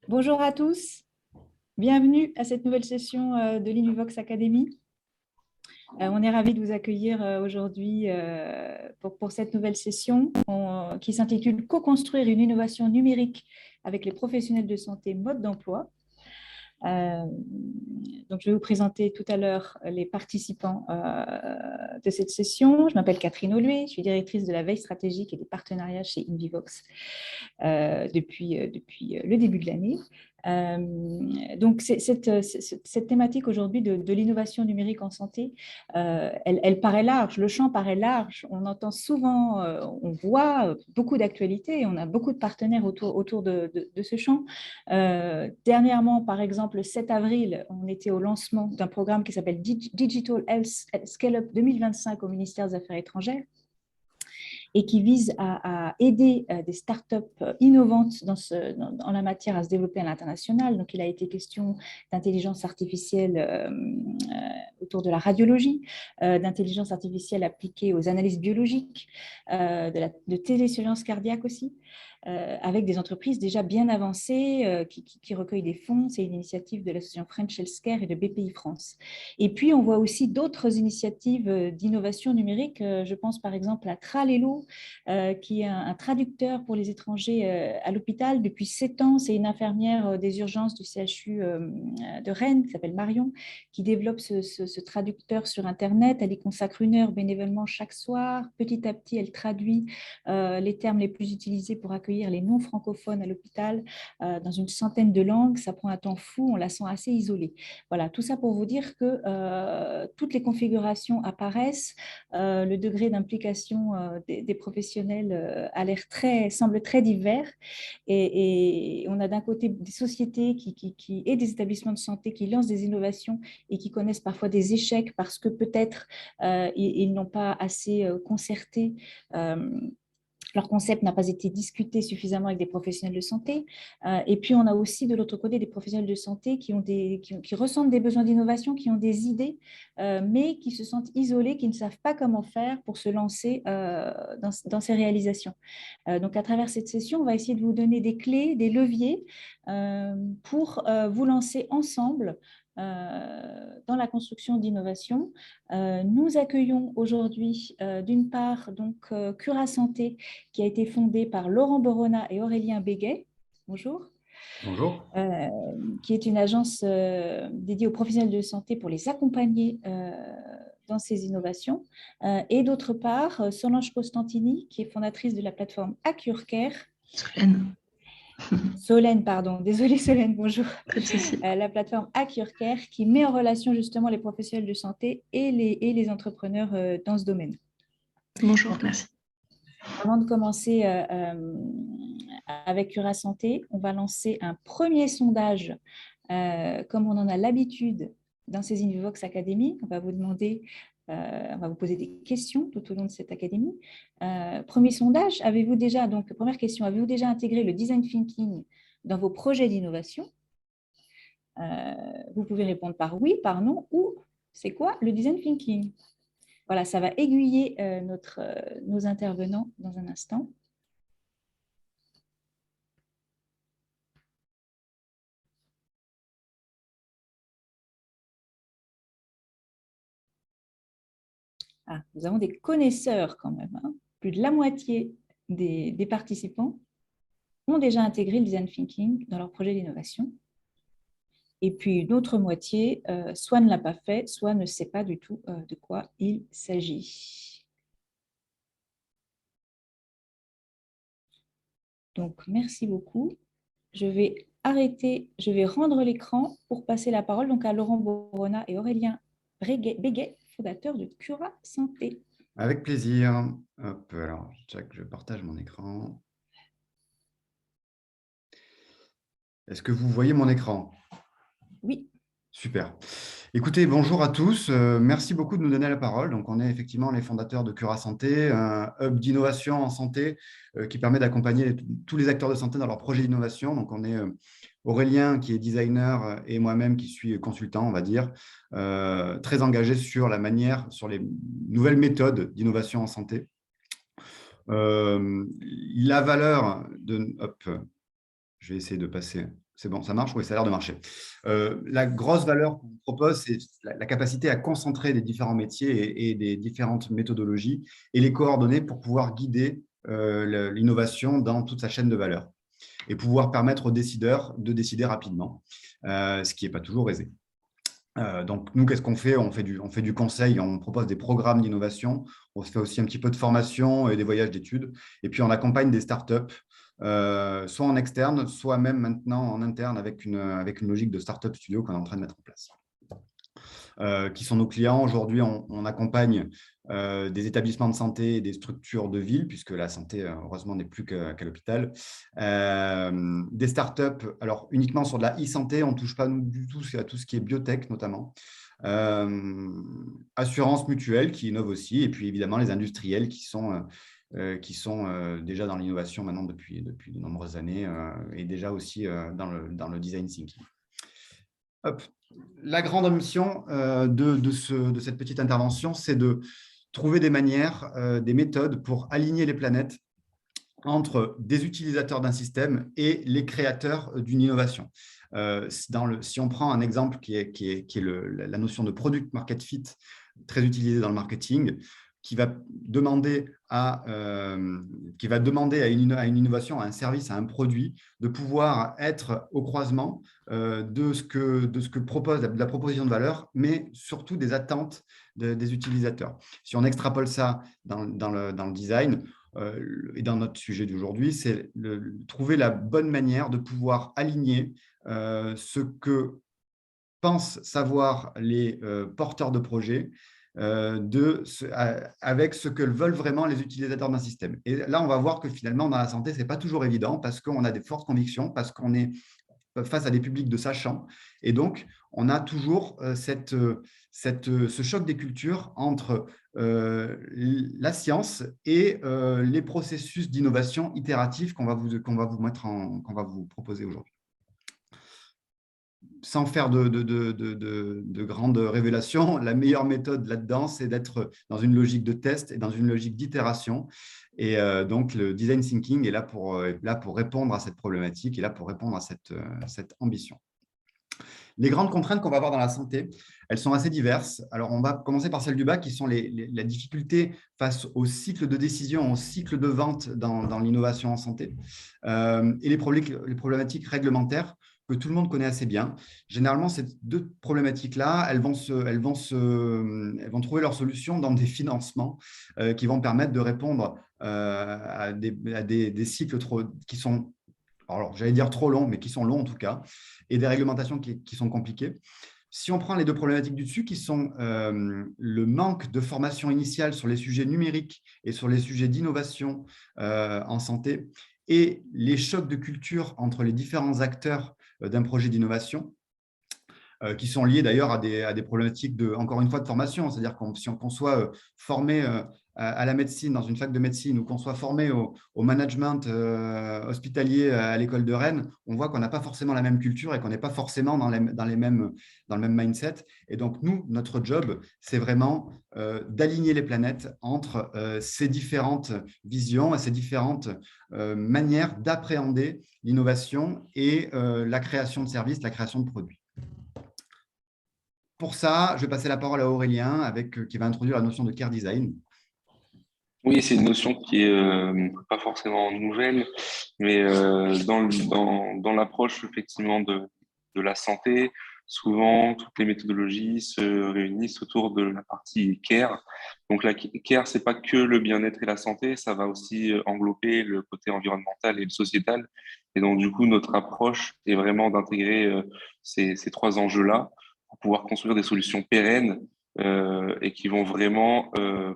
Bonjour à tous, bienvenue à cette nouvelle session de l'Univox Academy. On est ravis de vous accueillir aujourd'hui pour cette nouvelle session qui s'intitule Co-construire une innovation numérique avec les professionnels de santé mode d'emploi. Donc, je vais vous présenter tout à l'heure les participants de cette session. Je m'appelle Catherine Auluet, je suis directrice de la veille stratégique et des partenariats chez Invivox depuis le début de l'année. Donc, cette thématique aujourd'hui de l'innovation numérique en santé, elle paraît large, le champ paraît large. On entend souvent, on voit beaucoup d'actualités, on a beaucoup de partenaires autour de ce champ. Dernièrement, par exemple, le 7 avril, on était au lancement d'un programme qui s'appelle Digital Health Scale-up 2025 au ministère des Affaires étrangères et qui vise à aider des startups innovantes dans la matière à se développer à l'international. Donc, il a été question d'intelligence artificielle autour de la radiologie, d'intelligence artificielle appliquée aux analyses biologiques, de télésurveillance cardiaque aussi, avec des entreprises déjà bien avancées qui recueillent des fonds. C'est une initiative de l'association French Healthcare et de BPI France. Et puis, on voit aussi d'autres initiatives d'innovation numérique. Je pense par exemple à Tralelo, qui est un traducteur pour les étrangers à l'hôpital. Depuis 7 ans, c'est une infirmière des urgences du CHU de Rennes, qui s'appelle Marion, qui développe ce traducteur sur Internet. Elle y consacre 1 heure bénévolement chaque soir. Petit à petit, elle traduit les termes les plus utilisés pour accueillir les non-francophones à l'hôpital dans une centaine de langues. Ça prend un temps fou, on la sent assez isolée. Voilà, tout ça pour vous dire que toutes les configurations apparaissent. Le degré d'implication des professionnels semble très divers. Et on a d'un côté des sociétés et des établissements de santé qui lancent des innovations et qui connaissent parfois des échecs parce que peut-être ils n'ont pas assez concerté leur concept n'a pas été discuté suffisamment avec des professionnels de santé. Et puis, on a aussi de l'autre côté des professionnels de santé qui ressentent des besoins d'innovation, qui ont des idées, mais qui se sentent isolés, qui ne savent pas comment faire pour se lancer dans ces réalisations. Donc, à travers cette session, on va essayer de vous donner des clés, des leviers pour vous lancer ensemble dans la construction d'innovation. Nous accueillons aujourd'hui, d'une part, donc Cura Santé, qui a été fondée par Laurent Borona et Aurélien Béguet. Bonjour. Bonjour. Qui est une agence dédiée aux professionnels de santé pour les accompagner dans ces innovations. Et d'autre part, Solange Costantini, qui est fondatrice de la plateforme AccureCare. Solène, pardon. Désolée Solène, bonjour. Pas de souci. La plateforme AccureCare qui met en relation justement les professionnels de santé et les entrepreneurs dans ce domaine. Bonjour, merci. Avant de commencer avec Cura Santé, on va lancer un premier sondage, comme on en a l'habitude dans ces Invivox Academy. On va vous demander, on va vous poser des questions tout au long de cette académie. Premier sondage, première question, avez-vous déjà intégré le design thinking dans vos projets d'innovation? Vous pouvez répondre par oui, par non, ou c'est quoi le design thinking? Voilà, ça va aiguiller nos intervenants dans un instant. Ah, nous avons des connaisseurs quand même, hein. Plus de la moitié des participants ont déjà intégré le design thinking dans leur projet d'innovation. Et puis une autre moitié, soit ne l'a pas fait, soit ne sait pas du tout de quoi il s'agit. Donc, merci beaucoup. Je vais rendre l'écran pour passer la parole donc, à Laurent Borona et Aurélien Béguet, fondateurs de Cura Santé. Avec plaisir. Hop, alors, je partage mon écran. Est-ce que vous voyez mon écran? Oui. Super. Écoutez, bonjour à tous. Merci beaucoup de nous donner la parole. Donc, on est effectivement les fondateurs de Cura Santé, un hub d'innovation en santé qui permet d'accompagner tous les acteurs de santé dans leurs projets d'innovation. Donc, on est Aurélien qui est designer et moi-même qui suis consultant, on va dire, très engagé sur sur les nouvelles méthodes d'innovation en santé. Il a valeur de... Hop, je vais essayer de passer C'est bon, ça marche? Oui, ça a l'air de marcher. La grosse valeur qu'on vous propose, c'est la capacité à concentrer des différents métiers et des différentes méthodologies et les coordonner pour pouvoir guider l'innovation dans toute sa chaîne de valeur et pouvoir permettre aux décideurs de décider rapidement, ce qui n'est pas toujours aisé. Donc, nous, qu'est-ce qu'on fait? On fait du conseil, on propose des programmes d'innovation, on se fait aussi un petit peu de formation et des voyages d'études, et puis on accompagne des startups, soit en externe, soit même maintenant en interne avec une logique de startup studio qu'on est en train de mettre en place. Qui sont nos clients. Aujourd'hui, on accompagne des établissements de santé et des structures de ville, puisque la santé, heureusement, n'est plus qu'à l'hôpital. Des startups, alors uniquement sur de la e-santé, on ne touche pas du tout à tout ce qui est biotech notamment. Assurance mutuelle qui innove aussi, et puis évidemment les industriels qui sont déjà dans l'innovation maintenant depuis de nombreuses années et déjà aussi dans le design thinking. Hop. La grande ambition de cette petite intervention, c'est de trouver des manières, des méthodes pour aligner les planètes entre des utilisateurs d'un système et les créateurs d'une innovation. Si on prend un exemple qui est la notion de product market fit, très utilisée dans le marketing, qui va demander à une innovation, à un service, à un produit, de pouvoir être au croisement de ce que propose la proposition de valeur, mais surtout des attentes des utilisateurs. Si on extrapole ça dans le design et dans notre sujet d'aujourd'hui, c'est trouver la bonne manière de pouvoir aligner ce que pensent savoir les porteurs de projets avec ce que veulent vraiment les utilisateurs d'un système. Et là, on va voir que finalement, dans la santé, ce n'est pas toujours évident parce qu'on a des fortes convictions, parce qu'on est face à des publics de sachants. Et donc, on a toujours ce choc des cultures entre la science et les processus d'innovation itératifs qu'on va vous proposer aujourd'hui. Sans faire de grandes révélations, la meilleure méthode là-dedans, c'est d'être dans une logique de test et dans une logique d'itération. Et donc, le design thinking est là pour répondre à cette problématique et là pour répondre à cette ambition. Les grandes contraintes qu'on va avoir dans la santé, elles sont assez diverses. Alors, on va commencer par celle du bas, qui sont la difficulté face au cycle de décision, au cycle de vente dans l'innovation en santé, et les problématiques réglementaires que tout le monde connaît assez bien. Généralement, ces deux problématiques-là, elles vont trouver leur solution dans des financements qui vont permettre de répondre à des cycles qui sont, alors j'allais dire trop longs, mais qui sont longs en tout cas, et des réglementations qui sont compliquées. Si on prend les deux problématiques du dessus, qui sont le manque de formation initiale sur les sujets numériques et sur les sujets d'innovation en santé, et les chocs de culture entre les différents acteurs d'un projet d'innovation, qui sont liés d'ailleurs à des problématiques, encore une fois, de formation. C'est-à-dire qu'on soit formé à la médecine dans une fac de médecine ou qu'on soit formé au management hospitalier à l'école de Rennes, on voit qu'on n'a pas forcément la même culture et qu'on n'est pas forcément dans le même mindset. Et donc, nous, notre job, c'est vraiment d'aligner les planètes entre ces différentes visions et ces différentes manières d'appréhender l'innovation et la création de services, la création de produits. Pour ça, je vais passer la parole à Aurélien qui va introduire la notion de care design. Oui, c'est une notion qui est pas forcément nouvelle, mais dans l'approche effectivement de la santé, souvent toutes les méthodologies se réunissent autour de la partie care. Donc la care, c'est pas que le bien-être et la santé, ça va aussi englober le côté environnemental et le sociétal. Et donc du coup, notre approche est vraiment d'intégrer ces trois enjeux-là pour pouvoir construire des solutions pérennes et qui vont vraiment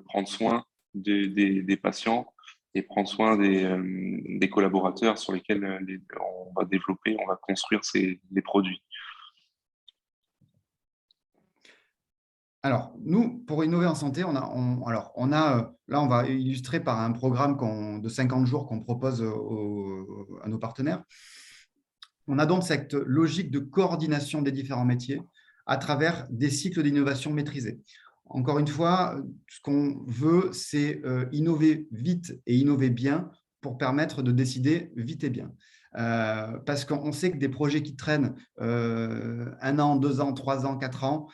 prendre soin des patients et prendre soin des collaborateurs sur lesquels on va développer, on va construire les produits. Alors, nous, pour innover en santé, là, on va illustrer par un programme de 50 jours qu'on propose à nos partenaires. On a donc cette logique de coordination des différents métiers à travers des cycles d'innovation maîtrisés. Encore une fois, ce qu'on veut, c'est innover vite et innover bien pour permettre de décider vite et bien. Parce qu'on sait que des projets qui traînent 1 an, 2 ans, 3 ans, 4 ans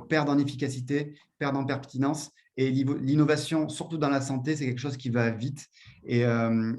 perdent en efficacité, perdent en pertinence. Et l'innovation, surtout dans la santé, c'est quelque chose qui va vite. Et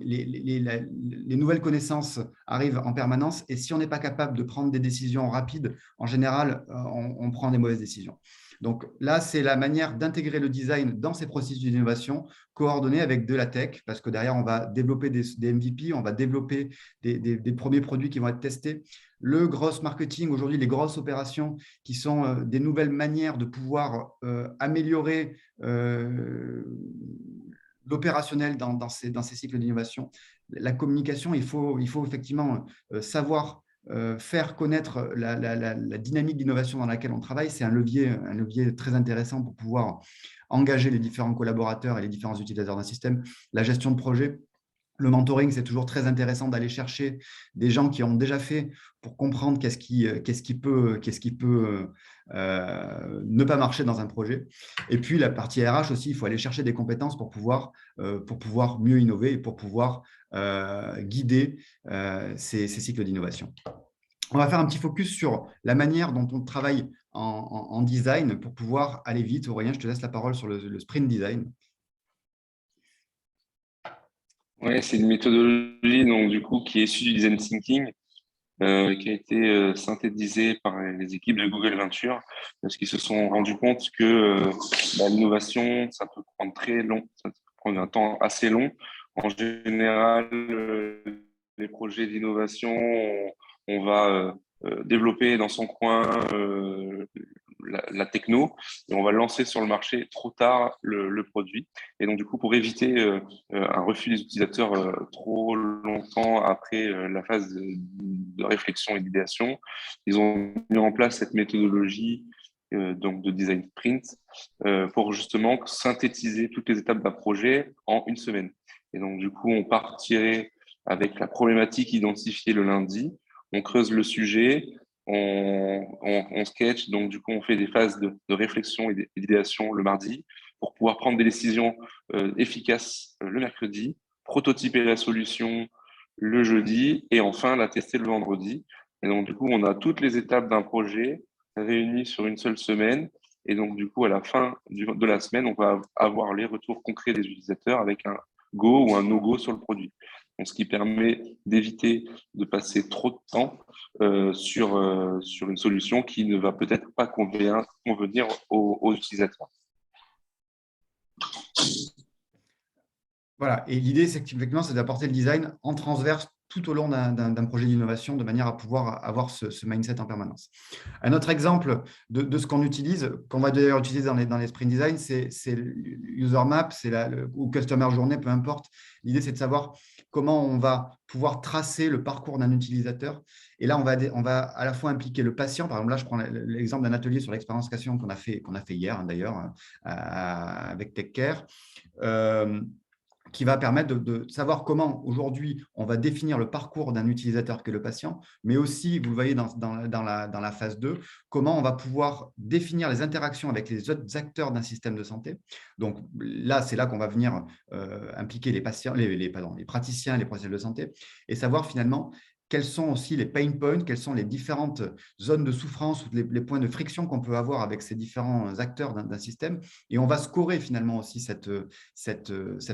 les nouvelles connaissances arrivent en permanence. Et si on n'est pas capable de prendre des décisions rapides, en général, on prend des mauvaises décisions. Donc là, c'est la manière d'intégrer le design dans ces processus d'innovation, coordonnés avec de la tech, parce que derrière, on va développer des MVP, on va développer des premiers produits qui vont être testés. Le gross marketing, aujourd'hui, les grosses opérations qui sont des nouvelles manières de pouvoir améliorer l'opérationnel dans ces cycles d'innovation. La communication, il faut effectivement savoir faire connaître la dynamique d'innovation dans laquelle on travaille. C'est un levier très intéressant pour pouvoir engager les différents collaborateurs et les différents utilisateurs d'un système. La gestion de projet, le mentoring, c'est toujours très intéressant d'aller chercher des gens qui ont déjà fait pour comprendre qu'est-ce qui peut ne pas marcher dans un projet. Et puis, la partie RH aussi, il faut aller chercher des compétences pour pouvoir mieux innover et pour pouvoir guider ces cycles d'innovation. On va faire un petit focus sur la manière dont on travaille en design pour pouvoir aller vite. Aurélien, je te laisse la parole sur le sprint design. Ouais, c'est une méthodologie donc, du coup, qui est issue du design thinking, qui a été synthétisée par les équipes de Google Venture, parce qu'ils se sont rendus compte que l'innovation, ça peut prendre très long, ça peut prendre un temps assez long. En général, les projets d'innovation, on va développer dans son coin la techno et on va lancer sur le marché trop tard le produit. Et donc, du coup, pour éviter un refus des utilisateurs trop longtemps après la phase de réflexion et d'idéation, ils ont mis en place cette méthodologie donc de design sprint pour justement synthétiser toutes les étapes d'un projet en une semaine. Et donc, du coup, on partirait avec la problématique identifiée le lundi, on creuse le sujet, on sketch, donc du coup, on fait des phases de réflexion et d'idéation le mardi pour pouvoir prendre des décisions efficaces le mercredi, prototyper la solution le jeudi et enfin la tester le vendredi. Et donc, du coup, on a toutes les étapes d'un projet réunies sur une seule semaine. Et donc, du coup, à la fin de la semaine, on va avoir les retours concrets des utilisateurs avec un go ou un no-go sur le produit. Donc, ce qui permet d'éviter de passer trop de temps sur une solution qui ne va peut-être pas convenir aux utilisateurs. Voilà, et l'idée, c'est qu'effectivement, c'est d'apporter le design en transverse tout au long d'un projet d'innovation, de manière à pouvoir avoir ce mindset en permanence. Un autre exemple de ce qu'on utilise, qu'on va d'ailleurs utiliser dans les sprint design, c'est user map, ou customer journée, peu importe. L'idée, c'est de savoir comment on va pouvoir tracer le parcours d'un utilisateur. Et là, on va à la fois impliquer le patient. Par exemple, là, je prends l'exemple d'un atelier sur l'expérience client qu'on a fait hier, d'ailleurs, avec TechCare. Qui va permettre de savoir comment, aujourd'hui, on va définir le parcours d'un utilisateur qui est le patient, mais aussi, vous le voyez dans la phase 2, comment on va pouvoir définir les interactions avec les autres acteurs d'un système de santé. Donc là, c'est là qu'on va venir impliquer les patients, les praticiens, les professionnels de santé, et savoir finalement quels sont aussi les pain points, quelles sont les différentes zones de souffrance ou les points de friction qu'on peut avoir avec ces différents acteurs d'un système. Et on va scorer finalement aussi cette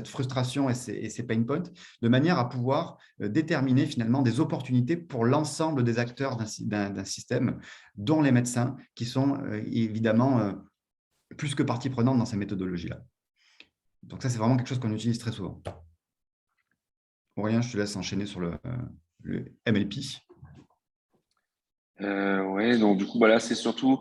frustration et ces pain points de manière à pouvoir déterminer finalement des opportunités pour l'ensemble des acteurs d'un système, dont les médecins, qui sont évidemment plus que partie prenante dans ces méthodologies-là. Donc ça, c'est vraiment quelque chose qu'on utilise très souvent. Aurélien, je te laisse enchaîner sur le MLP. Ouais, donc du coup, là, c'est surtout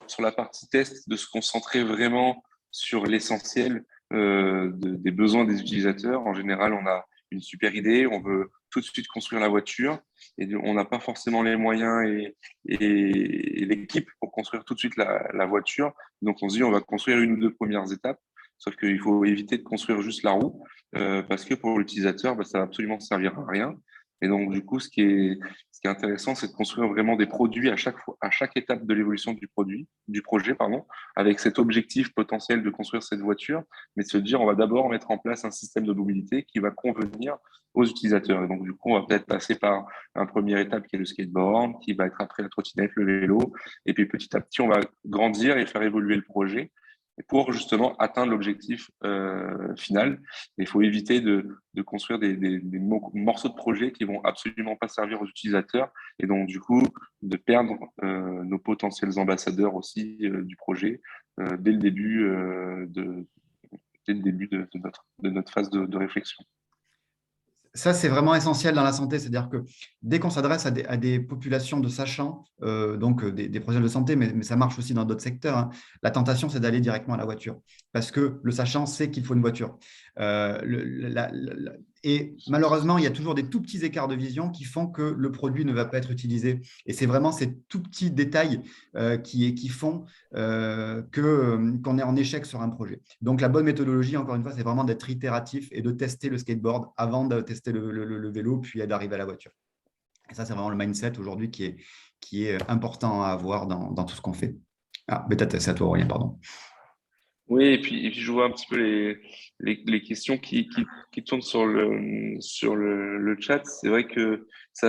sur la partie test, de se concentrer vraiment sur l'essentiel des besoins des utilisateurs. En général, on a une super idée, on veut tout de suite construire la voiture et on n'a pas forcément les moyens et l'équipe pour construire tout de suite la voiture. Donc, on se dit, on va construire une ou deux premières étapes. Sauf qu'il faut éviter de construire juste la roue parce que pour l'utilisateur, ça va absolument servir à rien. Et donc, du coup, ce qui est intéressant, c'est de construire vraiment des produits à chaque étape de l'évolution du projet, pardon, avec cet objectif potentiel de construire cette voiture, mais de se dire, on va d'abord mettre en place un système de mobilité qui va convenir aux utilisateurs. Et donc, du coup, on va peut-être passer par une première étape qui est le skateboard, qui va être après la trottinette, le vélo, et puis petit à petit, on va grandir et faire évoluer le projet pour justement atteindre l'objectif final. Il faut éviter de construire des morceaux de projet qui vont absolument pas servir aux utilisateurs et donc du coup de perdre nos potentiels ambassadeurs aussi du projet dès le début de notre phase de réflexion. Ça, c'est vraiment essentiel dans la santé, c'est-à-dire que dès qu'on s'adresse à des populations de sachants, donc des professionnels de santé, mais ça marche aussi dans d'autres secteurs, hein, la tentation, c'est d'aller directement à la voiture, parce que le sachant sait qu'il faut une voiture. Et malheureusement, il y a toujours des tout petits écarts de vision qui font que le produit ne va pas être utilisé. Et c'est vraiment ces tout petits détails qui font qu'on est en échec sur un projet. Donc, la bonne méthodologie, encore une fois, c'est vraiment d'être itératif et de tester le skateboard avant de tester le vélo, puis d'arriver à la voiture. Et ça, c'est vraiment le mindset aujourd'hui qui est important à avoir dans tout ce qu'on fait. Ah, peut-être c'est à toi, Aurélien, pardon. Oui, et puis je vois un petit peu les questions qui tournent sur le chat. C'est vrai que c'est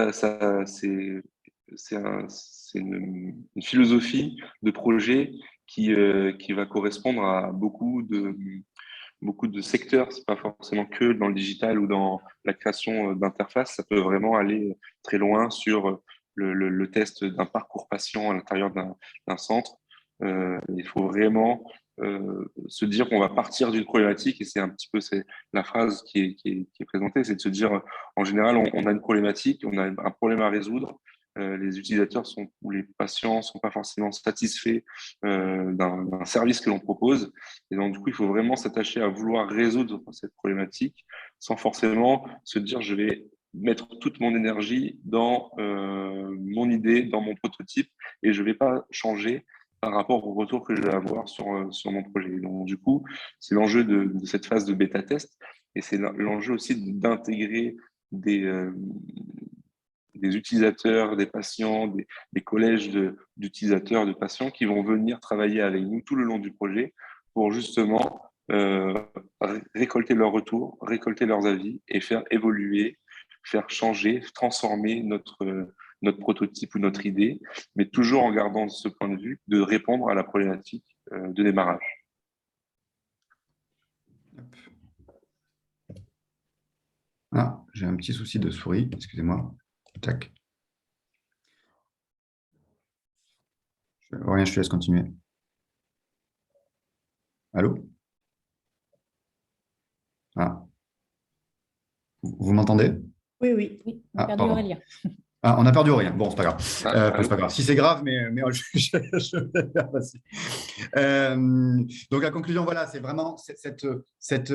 une philosophie de projet qui va correspondre à beaucoup de secteurs. C'est pas forcément que dans le digital ou dans la création d'interfaces. Ça peut vraiment aller très loin sur le test d'un parcours patient à l'intérieur d'un centre. Il faut vraiment se dire qu'on va partir d'une problématique et c'est un petit peu la phrase qui est présentée, c'est de se dire en général on a une problématique, on a un problème à résoudre, les utilisateurs ou les patients sont pas forcément satisfaits d'un service que l'on propose et donc du coup il faut vraiment s'attacher à vouloir résoudre cette problématique sans forcément se dire je vais mettre toute mon énergie dans mon idée, dans mon prototype et je vais pas changer par rapport au retour que je vais avoir sur mon projet. Donc, du coup, c'est l'enjeu de cette phase de bêta-test et c'est l'enjeu aussi d'intégrer des utilisateurs, des patients, des collèges d'utilisateurs, de patients qui vont venir travailler avec nous tout le long du projet pour justement récolter leurs retours, récolter leurs avis et faire évoluer, faire changer, transformer notre prototype ou notre idée, mais toujours en gardant ce point de vue de répondre à la problématique de démarrage. Ah, j'ai un petit souci de souris, excusez-moi. Tac. Rien, je te laisse continuer. Allô? Ah. Vous m'entendez? Oui, on a perdu Aurélien. Ah, on a perdu Aurélien. Bon, c'est pas grave. C'est pas grave. Si c'est grave, mais je vais faire passer. Donc, la conclusion, voilà, c'est vraiment cette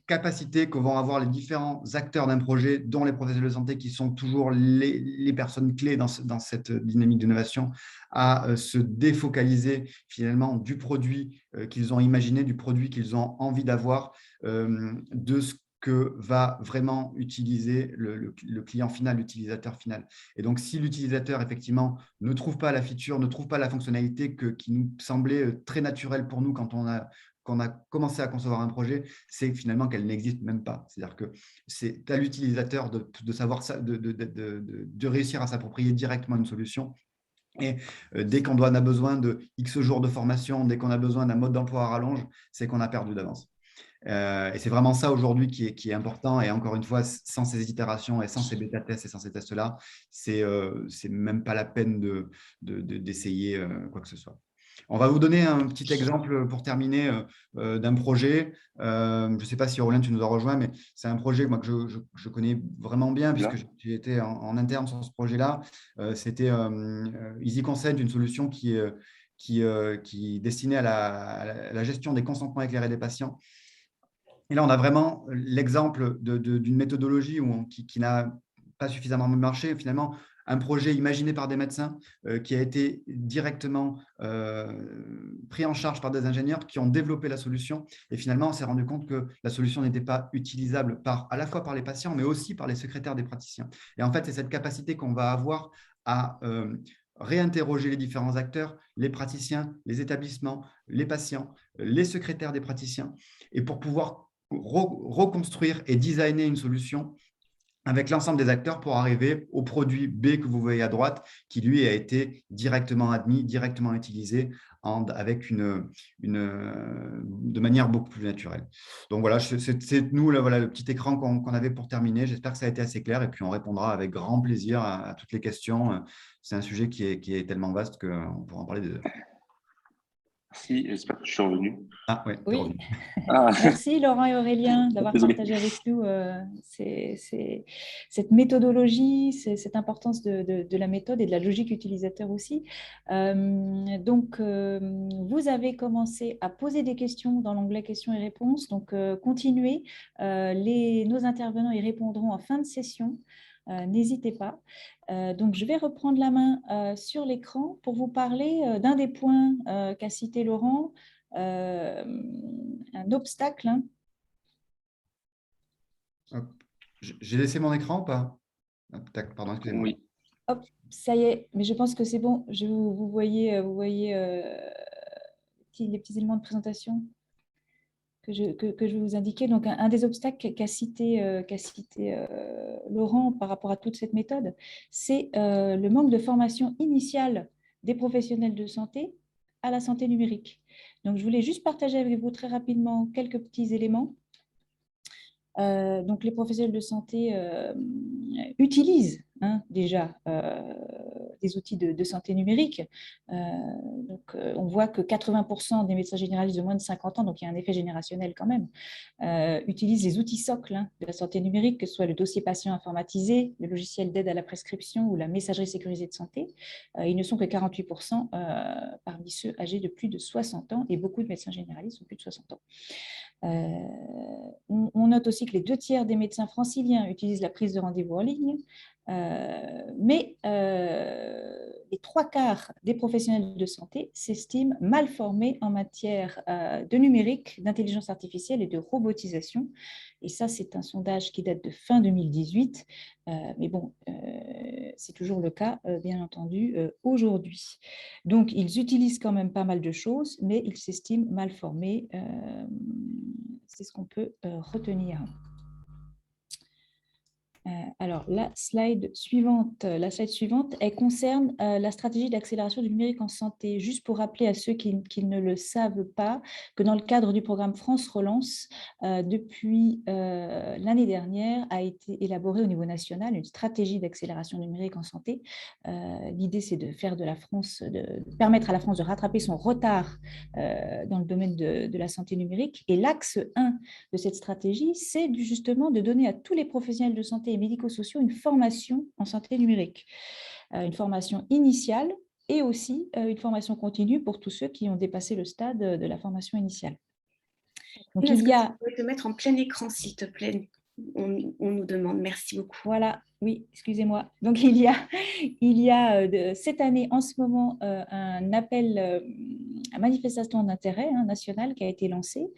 capacité que vont avoir les différents acteurs d'un projet, dont les professionnels de santé, qui sont toujours les personnes clés dans cette dynamique d'innovation, à se défocaliser finalement du produit qu'ils ont imaginé, du produit qu'ils ont envie d'avoir, de ce que va vraiment utiliser le client final, l'utilisateur final. Et donc, si l'utilisateur, effectivement, ne trouve pas la feature, ne trouve pas la fonctionnalité qui nous semblait très naturelle pour nous quand on a commencé à concevoir un projet, c'est finalement qu'elle n'existe même pas. C'est-à-dire que c'est à l'utilisateur de savoir ça, de réussir à s'approprier directement une solution. Et dès qu'on a besoin de X jours de formation, dès qu'on a besoin d'un mode d'emploi à rallonge, c'est qu'on a perdu d'avance. Et c'est vraiment ça aujourd'hui qui est important. Et encore une fois, sans ces itérations et sans ces bêta-tests et sans ces tests-là, c'est même pas la peine d'essayer quoi que ce soit. On va vous donner un petit exemple pour terminer d'un projet. Je ne sais pas si Aurélien, tu nous as rejoint, mais c'est un projet moi, que je connais vraiment bien puisque j'ai été en interne sur ce projet-là. C'était Easy Consent, une solution qui est destinée à la gestion des consentements éclairés des patients. Et là, on a vraiment l'exemple d'une méthodologie qui n'a pas suffisamment marché. Finalement, un projet imaginé par des médecins qui a été directement pris en charge par des ingénieurs qui ont développé la solution. Et finalement, on s'est rendu compte que la solution n'était pas utilisable à la fois par les patients, mais aussi par les secrétaires des praticiens. Et en fait, c'est cette capacité qu'on va avoir à réinterroger les différents acteurs, les praticiens, les établissements, les patients, les secrétaires des praticiens, et pour pouvoir reconstruire et designer une solution avec l'ensemble des acteurs pour arriver au produit B que vous voyez à droite, qui lui a été directement admis, directement utilisé de manière beaucoup plus naturelle. Donc voilà, c'est nous, là, voilà, le petit écran qu'on avait pour terminer. J'espère que ça a été assez clair et puis on répondra avec grand plaisir à toutes les questions. C'est un sujet qui est tellement vaste qu'on pourra en parler des heures. Merci, j'espère que je suis revenu. Ah ouais, Oui. revenu. Ah. Merci Laurent et Aurélien d'avoir Désolé. partagé avec nous cette méthodologie, cette importance de la méthode et de la logique utilisateur aussi. Donc, vous avez commencé à poser des questions dans l'onglet questions et réponses. Donc, continuez. Nos intervenants y répondront en fin de session. N'hésitez pas. Donc, je vais reprendre la main sur l'écran pour vous parler d'un des points qu'a cité Laurent. Un obstacle. Hein. J'ai laissé mon écran ou pas? Pardon, excusez-moi. Oui. Hop, ça y est, mais je pense que c'est bon. Vous voyez les petits éléments de présentation que je vais vous indiquer. Donc, un des obstacles qu'a cité Laurent par rapport à toute cette méthode, c'est le manque de formation initiale des professionnels de santé à la santé numérique. Donc, je voulais juste partager avec vous très rapidement quelques petits éléments. Donc, les professionnels de santé utilisent déjà des outils de santé numérique. On voit que 80% des médecins généralistes de moins de 50 ans, donc il y a un effet générationnel quand même, utilisent les outils socles de la santé numérique, que ce soit le dossier patient informatisé, le logiciel d'aide à la prescription ou la messagerie sécurisée de santé. Ils ne sont que 48% parmi ceux âgés de plus de 60 ans, et beaucoup de médecins généralistes ont plus de 60 ans. On note aussi que les 2/3 des médecins franciliens utilisent la prise de rendez-vous en ligne, mais les 3/4 des professionnels de santé s'estiment mal formés en matière de numérique, d'intelligence artificielle et de robotisation. Et ça, c'est un sondage qui date de fin 2018, mais bon, c'est toujours le cas, bien entendu, aujourd'hui. Donc, ils utilisent quand même pas mal de choses, mais ils s'estiment mal formés. C'est ce qu'on peut retenir. Alors, la slide suivante, elle concerne la stratégie d'accélération du numérique en santé. Juste pour rappeler à ceux qui ne le savent pas, que dans le cadre du programme France Relance, depuis l'année dernière, a été élaborée au niveau national une stratégie d'accélération numérique en santé. L'idée, c'est de faire de permettre à la France de rattraper son retard dans le domaine de la santé numérique. Et l'axe 1 de cette stratégie, c'est justement de donner à tous les professionnels de santé et médico-sociaux une formation en santé numérique, une formation initiale et aussi une formation continue pour tous ceux qui ont dépassé le stade de la formation initiale. Donc, est-ce que tu peux te mettre en plein écran, s'il te plaît? On nous demande, merci beaucoup. Voilà, oui, excusez-moi. Donc, il y a cette année, en ce moment, un appel à manifestation d'intérêt national qui a été lancé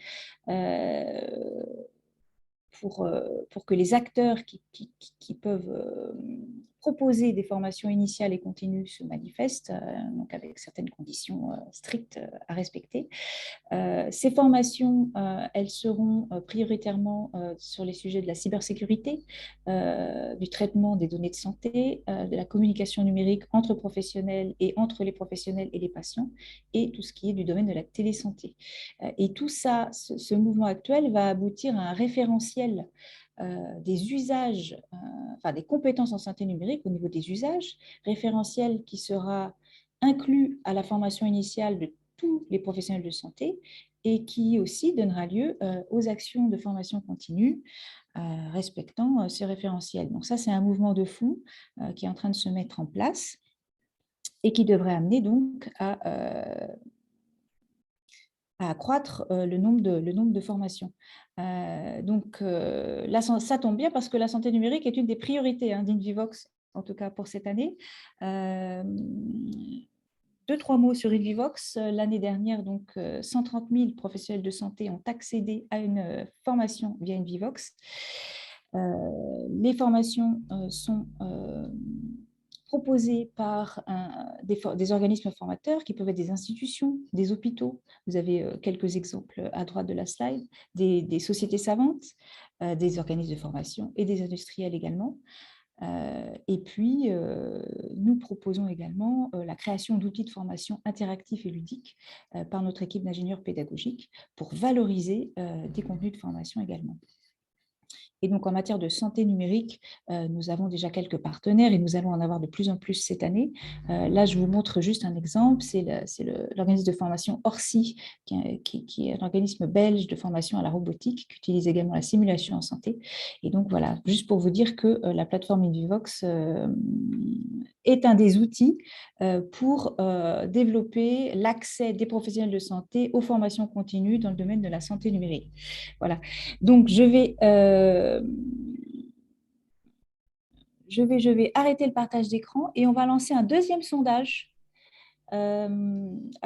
pour que les acteurs qui peuvent proposer des formations initiales et continues se manifestent, donc avec certaines conditions strictes à respecter. Ces formations, elles seront prioritairement sur les sujets de la cybersécurité, du traitement des données de santé, de la communication numérique entre professionnels et entre les professionnels et les patients, et tout ce qui est du domaine de la télésanté. Et tout ça, ce mouvement actuel va aboutir à un référentiel des usages, des compétences en santé numérique au niveau des usages, référentiel qui sera inclus à la formation initiale de tous les professionnels de santé et qui aussi donnera lieu aux actions de formation continue respectant ce référentiel. Donc ça, c'est un mouvement de fond qui est en train de se mettre en place et qui devrait amener donc à accroître le nombre de formations. Donc, là, ça tombe bien parce que la santé numérique est une des priorités d'Invivox en tout cas pour cette année. 2-3 mots sur InVivox. L'année dernière, donc, 130 000 professionnels de santé ont accédé à une formation via InVivox. Les formations sont proposées par des organismes formateurs qui peuvent être des institutions, des hôpitaux. Vous avez quelques exemples à droite de la slide, des sociétés savantes, des organismes de formation et des industriels également. Et puis, nous proposons également la création d'outils de formation interactifs et ludiques par notre équipe d'ingénieurs pédagogiques pour valoriser des contenus de formation également. Et donc, en matière de santé numérique, nous avons déjà quelques partenaires et nous allons en avoir de plus en plus cette année. Là, je vous montre juste un exemple. C'est l'organisme de formation Orsi, qui est un organisme belge de formation à la robotique, qui utilise également la simulation en santé. Et donc, voilà, juste pour vous dire que la plateforme InVivox est un des outils pour développer l'accès des professionnels de santé aux formations continues dans le domaine de la santé numérique. Voilà. Donc, je vais arrêter le partage d'écran et on va lancer un deuxième sondage à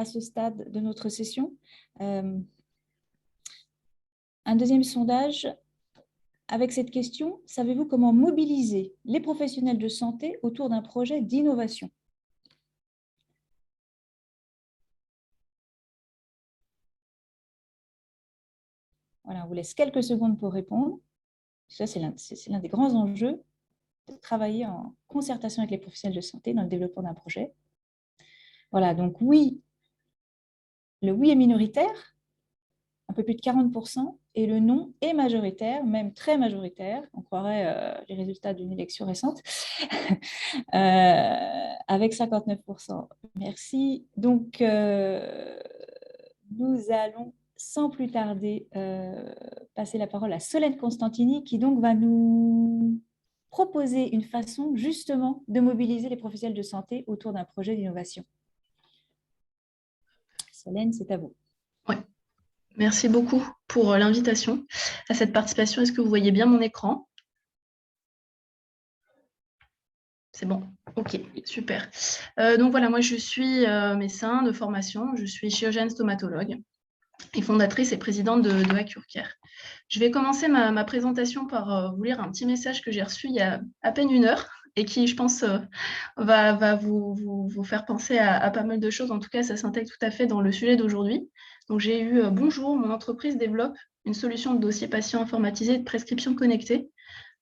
ce stade de notre session. Un deuxième sondage avec cette question: savez-vous comment mobiliser les professionnels de santé autour d'un projet d'innovation? Voilà, on vous laisse quelques secondes pour répondre. Ça, c'est l'un des grands enjeux, de travailler en concertation avec les professionnels de santé dans le développement d'un projet. Voilà, donc oui, le oui est minoritaire, un peu plus de 40%, et le non est majoritaire, même très majoritaire. On croirait les résultats d'une élection récente, avec 59%. Merci. Donc, nous allons sans plus tarder passer la parole à Solène Constantini, qui donc va nous proposer une façon justement de mobiliser les professionnels de santé autour d'un projet d'innovation. Solène, c'est à vous. Oui, merci beaucoup pour l'invitation à cette participation. Est-ce que vous voyez bien mon écran? C'est bon, ok, super. Donc voilà, moi je suis médecin de formation, je suis chirurgienne stomatologue et fondatrice et présidente de Accurcare. Je vais commencer ma présentation par vous lire un petit message que j'ai reçu il y a à peine 1 heure et qui, je pense, va vous faire penser à pas mal de choses. En tout cas, ça s'intègre tout à fait dans le sujet d'aujourd'hui. Donc, j'ai eu « Bonjour, mon entreprise développe une solution de dossier patient informatisé et de prescription connectée.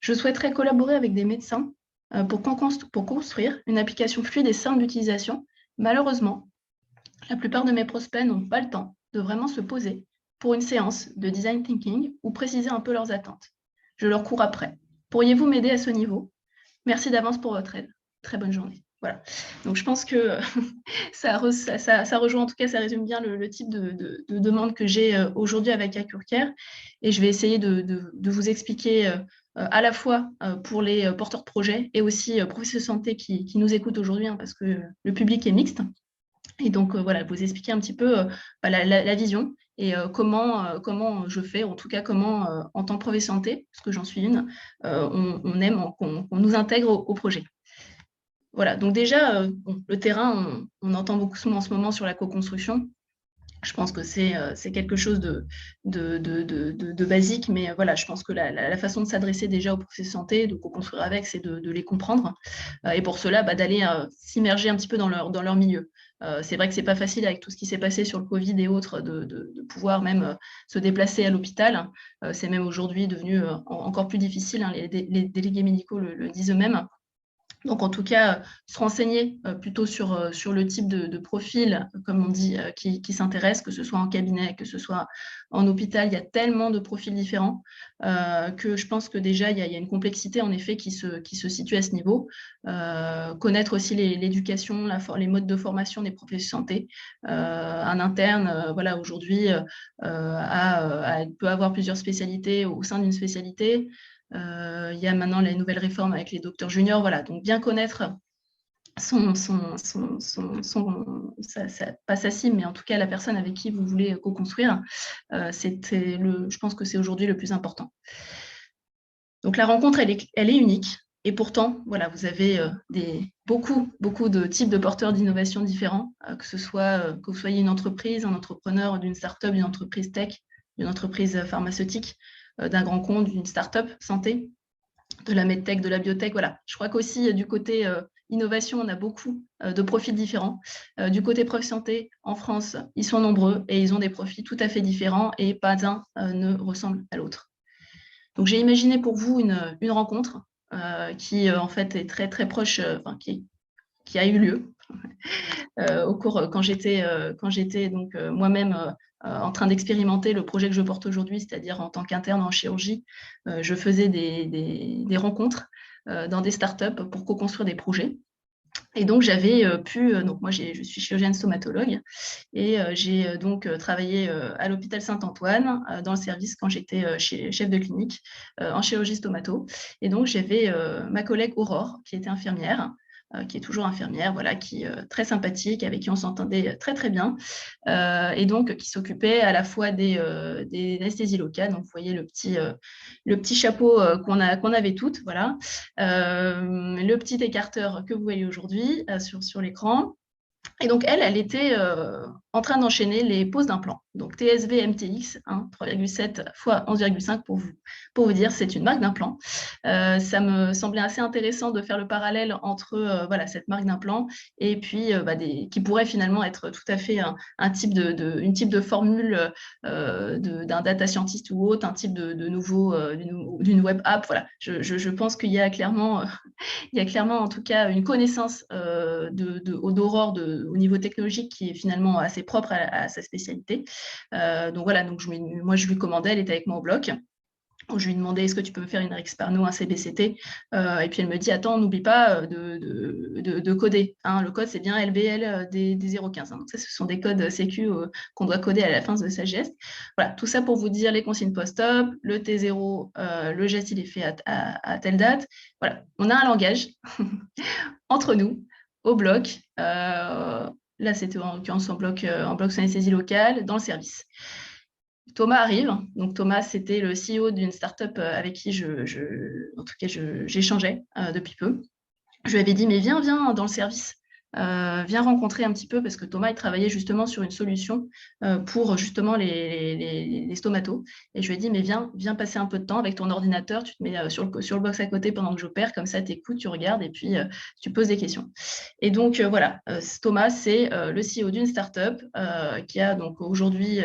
Je souhaiterais collaborer avec des médecins pour construire une application fluide et simple d'utilisation. Malheureusement, la plupart de mes prospects n'ont pas le temps de vraiment se poser pour une séance de design thinking ou préciser un peu leurs attentes. Je leur cours après. Pourriez-vous m'aider à ce niveau? Merci d'avance pour votre aide. Très bonne journée. » Voilà. Donc, je pense que ça rejoint, en tout cas, ça résume bien le type de demande que j'ai aujourd'hui avec Accurcare. Et je vais essayer de vous expliquer à la fois pour les porteurs de projets et aussi professionnels de santé qui nous écoutent aujourd'hui, hein, parce que le public est mixte. Et donc, voilà, vous expliquer un petit peu la vision et comment je fais, en tout cas, comment, en tant que professionnel de santé, parce que j'en suis une, on aime qu'on nous intègre au projet. Voilà, donc déjà, le terrain, on entend beaucoup en ce moment sur la co-construction. Je pense que c'est quelque chose de basique, mais voilà, je pense que la façon de s'adresser déjà aux professionnels de santé, de co-construire avec, c'est de les comprendre. Et pour cela, d'aller s'immerger un petit peu dans leur milieu. C'est vrai que ce n'est pas facile avec tout ce qui s'est passé sur le Covid et autres, de pouvoir même se déplacer à l'hôpital. C'est même aujourd'hui devenu encore plus difficile, hein, les délégués médicaux le disent eux-mêmes. Donc, en tout cas, se renseigner plutôt sur le type de profil, comme on dit, qui s'intéresse, que ce soit en cabinet, que ce soit en hôpital. Il y a tellement de profils différents que je pense que déjà, il y a une complexité, en effet, qui se situe à ce niveau. Connaître aussi l'éducation, les modes de formation des professionnels de santé. Un interne, voilà, aujourd'hui, peut avoir plusieurs spécialités au sein d'une spécialité. Il y a maintenant les nouvelles réformes avec les docteurs juniors, voilà, donc bien connaître pas sa cible, mais en tout cas la personne avec qui vous voulez co-construire, je pense que c'est aujourd'hui le plus important. Donc la rencontre, elle est unique. Et pourtant, voilà, vous avez beaucoup de types de porteurs d'innovation différents, que vous soyez une entreprise, un entrepreneur d'une start-up, d'une entreprise tech, d'une entreprise pharmaceutique, d'un grand compte, d'une start-up santé, de la medtech, de la biotech. Voilà. Je crois qu'aussi du côté innovation, on a beaucoup de profils différents. Du côté prof santé, en France, ils sont nombreux et ils ont des profils tout à fait différents et pas un ne ressemble à l'autre. Donc, j'ai imaginé pour vous une rencontre qui, en fait, est très, très proche, qui a eu lieu au cours, quand j'étais donc moi-même en train d'expérimenter le projet que je porte aujourd'hui, c'est-à-dire en tant qu'interne en chirurgie, je faisais des rencontres dans des startups pour co-construire des projets. Et donc, j'avais donc moi, je suis chirurgienne stomatologue et j'ai donc travaillé à l'hôpital Saint-Antoine dans le service quand j'étais chef de clinique en chirurgie stomato. Et donc, j'avais ma collègue Aurore qui était infirmière, qui est toujours infirmière, voilà, qui est très sympathique, avec qui on s'entendait très, très bien, et donc qui s'occupait à la fois des anesthésies locales. Donc, vous voyez le petit chapeau qu'on avait toutes, voilà, le petit écarteur que vous voyez aujourd'hui sur l'écran. Et donc, elle était en train d'enchaîner les poses d'implants. Donc, TSV MTX, 3,7 fois 11,5 pour vous dire, c'est une marque d'implant. Ça me semblait assez intéressant de faire le parallèle entre voilà, cette marque d'implant et puis qui pourrait finalement être tout à fait une type de formule d'un data scientist ou autre, un type d'une web app. Voilà. Je pense qu'il y a clairement en tout cas une connaissance d'Aurore au niveau technologique qui est finalement assez propre à sa spécialité. Donc voilà, moi je lui commandais, elle était avec moi au bloc. Je lui demandais est-ce que tu peux me faire une Rexperno, un CBCT, et puis elle me dit attends, n'oublie pas de coder. Le code c'est bien LBL des 015. Donc ça, ce sont des codes sécu qu'on doit coder à la fin de sa geste. Voilà, tout ça pour vous dire les consignes post-op, le T0, le geste il est fait à telle date. Voilà, on a un langage entre nous au bloc. Là, c'était en l'occurrence en bloc sous anesthésie locale dans le service. Thomas arrive. Donc, Thomas, c'était le CEO d'une startup avec qui j'échangeais depuis peu. Je lui avais dit, mais viens dans le service. Viens rencontrer un petit peu, parce que Thomas, il travaillait justement sur une solution pour justement les stomatos. Et je lui ai dit, mais viens passer un peu de temps avec ton ordinateur, tu te mets sur le box à côté pendant que j'opère, comme ça, tu écoutes, tu regardes et puis tu poses des questions. Et donc, voilà, Thomas, c'est le CEO d'une startup qui a donc aujourd'hui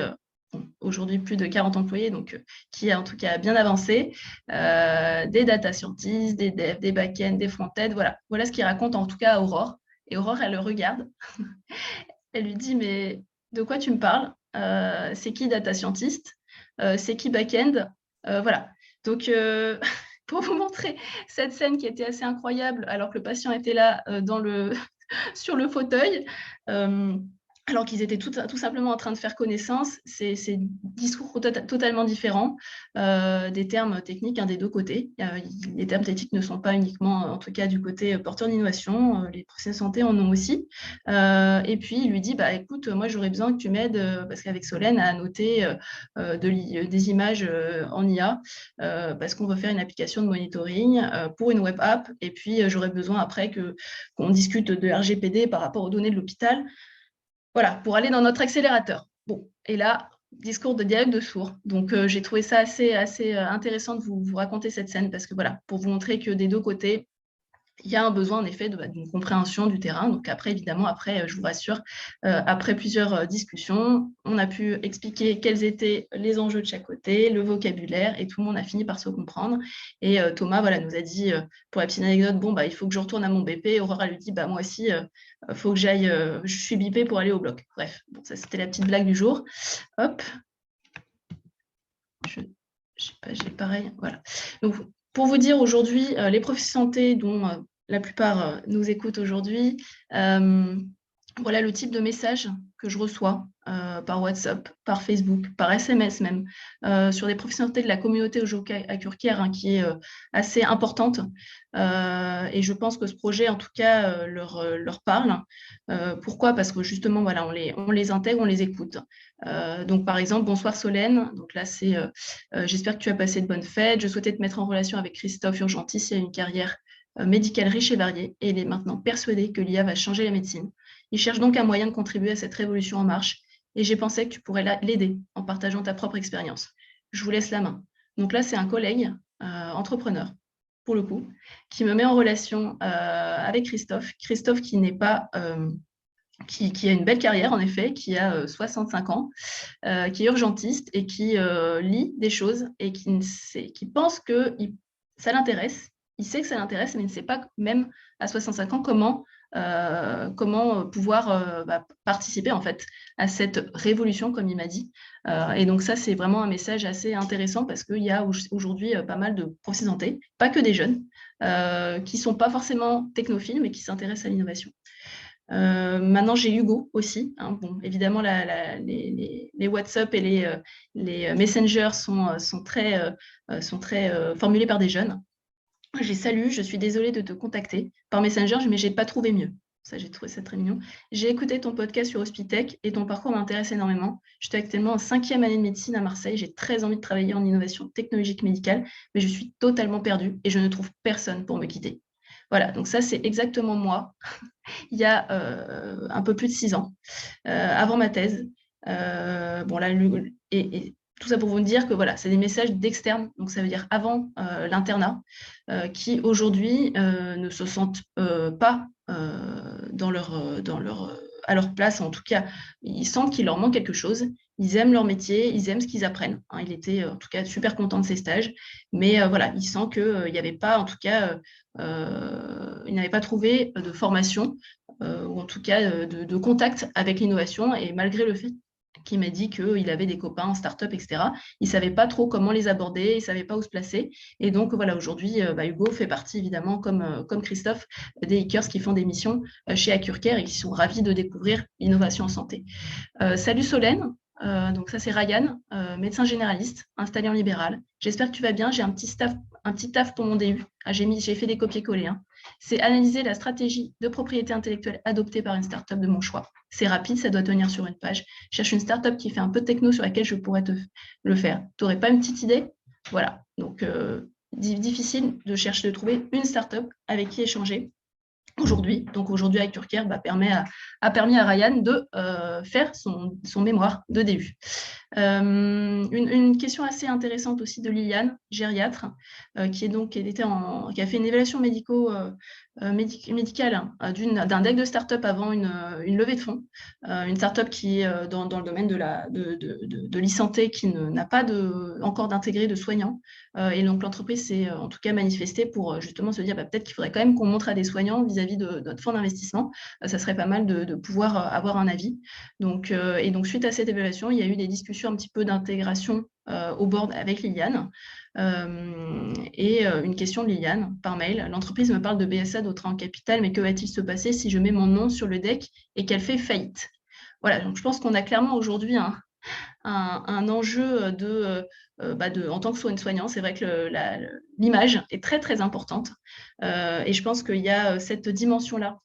plus de 40 employés, donc qui a en tout cas bien avancé, des data scientists, des devs, des back-end, des front-end, voilà ce qu'il raconte en tout cas à Aurore. Et Aurore, elle le regarde, elle lui dit, mais de quoi tu me parles? C'est qui data scientist? C'est qui back-end? Voilà, donc pour vous montrer cette scène qui était assez incroyable, alors que le patient était là sur le fauteuil, alors qu'ils étaient tout simplement en train de faire connaissance, c'est discours totalement différents, des termes techniques des deux côtés. Les termes techniques ne sont pas uniquement, en tout cas, du côté porteur d'innovation, les professionnels de santé en ont aussi. Et puis, il lui dit, écoute, moi, j'aurais besoin que tu m'aides, parce qu'avec Solène, à noter des images en IA, parce qu'on veut faire une application de monitoring pour une web app. Et puis, j'aurais besoin après qu'on discute de RGPD par rapport aux données de l'hôpital. Voilà, pour aller dans notre accélérateur. Bon, et là, discours de dialogue de sourds. Donc, j'ai trouvé ça assez intéressant de vous raconter cette scène, parce que voilà, pour vous montrer que des deux côtés, il y a un besoin en effet d'une compréhension du terrain. Donc après, évidemment, je vous rassure, après plusieurs discussions, on a pu expliquer quels étaient les enjeux de chaque côté, le vocabulaire, et tout le monde a fini par se comprendre. Et Thomas nous a dit, pour la petite anecdote, il faut que je retourne à mon BP. Aurora lui dit, moi aussi, il faut que j'aille, je suis bipée pour aller au bloc. Bref, ça c'était la petite blague du jour. Hop. Je sais pas, j'ai pareil, voilà. Donc, pour vous dire aujourd'hui, les professionnels de santé dont la plupart nous écoutent aujourd'hui, voilà le type de message que je reçois par WhatsApp, par Facebook, par SMS même, sur des professionnels de la communauté aujourd'hui à Curcare, qui est assez importante. Et je pense que ce projet, en tout cas, leur parle. Pourquoi? Parce que justement, voilà, on les intègre, on les écoute. Donc, par exemple, bonsoir Solène. Donc là, c'est j'espère que tu as passé de bonnes fêtes. Je souhaitais te mettre en relation avec Christophe Urgentis. Il a une carrière médicale riche et variée, et il est maintenant persuadé que l'IA va changer la médecine. Il cherche donc un moyen de contribuer à cette révolution en marche, et j'ai pensé que tu pourrais l'aider en partageant ta propre expérience. Je vous laisse la main. Donc là, c'est un collègue entrepreneur, pour le coup, qui me met en relation avec Christophe. Christophe qui n'est pas... qui a une belle carrière, en effet, qui a 65 ans, qui est urgentiste et qui lit des choses et qui pense que ça l'intéresse. Il sait que ça l'intéresse, mais il ne sait pas, même à 65 ans, comment pouvoir participer en fait à cette révolution, comme il m'a dit. Et donc ça, c'est vraiment un message assez intéressant parce qu'il y a aujourd'hui pas mal de professionnels de santé, pas que des jeunes, qui ne sont pas forcément technophiles, mais qui s'intéressent à l'innovation. Maintenant, j'ai Hugo aussi. Hein. Bon, évidemment, les WhatsApp et les Messengers sont très formulés par des jeunes. J'ai salut, je suis désolée de te contacter par Messenger, mais je n'ai pas trouvé mieux. Ça, j'ai trouvé ça très mignon. J'ai écouté ton podcast sur Hospitech et ton parcours m'intéresse énormément. Je suis actuellement en 5e année de médecine à Marseille. J'ai très envie de travailler en innovation technologique médicale, mais je suis totalement perdue et je ne trouve personne pour me quitter. Voilà, donc ça, c'est exactement moi, il y a un peu plus de 6 ans, avant ma thèse. Bon, là, et tout ça pour vous dire que voilà, c'est des messages d'externe, donc ça veut dire avant l'internat, qui aujourd'hui ne se sentent pas à leur place. En tout cas, ils sentent qu'il leur manque quelque chose. Ils aiment leur métier, ils aiment ce qu'ils apprennent. Hein. Il était en tout cas super content de ses stages, mais voilà, il sent qu'il n'y avait pas, en tout cas, il n'avait pas trouvé de formation ou en tout cas de contact avec l'innovation. Et malgré le fait qu'il m'a dit qu'il avait des copains en start-up, etc., il ne savait pas trop comment les aborder, il ne savait pas où se placer. Et donc, voilà, aujourd'hui, Hugo fait partie, évidemment, comme Christophe, des hackers qui font des missions chez Accurcare et qui sont ravis de découvrir l'innovation en santé. Salut Solène. Donc ça c'est Ryan, médecin généraliste, installé en libéral. J'espère que tu vas bien. J'ai un petit taf pour mon DU. J'ai fait des copier-coller. Hein. C'est analyser la stratégie de propriété intellectuelle adoptée par une startup de mon choix. C'est rapide, ça doit tenir sur une page. Je cherche une startup qui fait un peu de techno sur laquelle je pourrais le faire. Tu n'aurais pas une petite idée? Voilà. Donc difficile de trouver une startup avec qui échanger. Aujourd'hui, Accurcare a permis à Ryan de faire son mémoire de DU. Une question assez intéressante aussi de Liliane, gériatre, qui a fait une évaluation médicale d'un deck de start-up avant une levée de fonds. Une start-up qui est dans le domaine de l'e-santé qui n'a pas encore d'intégré de soignants. Et donc l'entreprise s'est en tout cas manifestée pour justement se dire peut-être qu'il faudrait quand même qu'on montre à des soignants vis-à-vis de notre fonds d'investissement. Ça serait pas mal de pouvoir avoir un avis. Donc suite à cette évaluation, il y a eu des discussions un petit peu d'intégration au board avec Liliane. Une question de Liliane par mail. L'entreprise me parle de BSA d'Autra en capital, mais que va-t-il se passer si je mets mon nom sur le deck et qu'elle fait faillite? Voilà, donc je pense qu'on a clairement aujourd'hui un enjeu en tant que soignant. C'est vrai que l'image est très, très importante. Et je pense qu'il y a cette dimension-là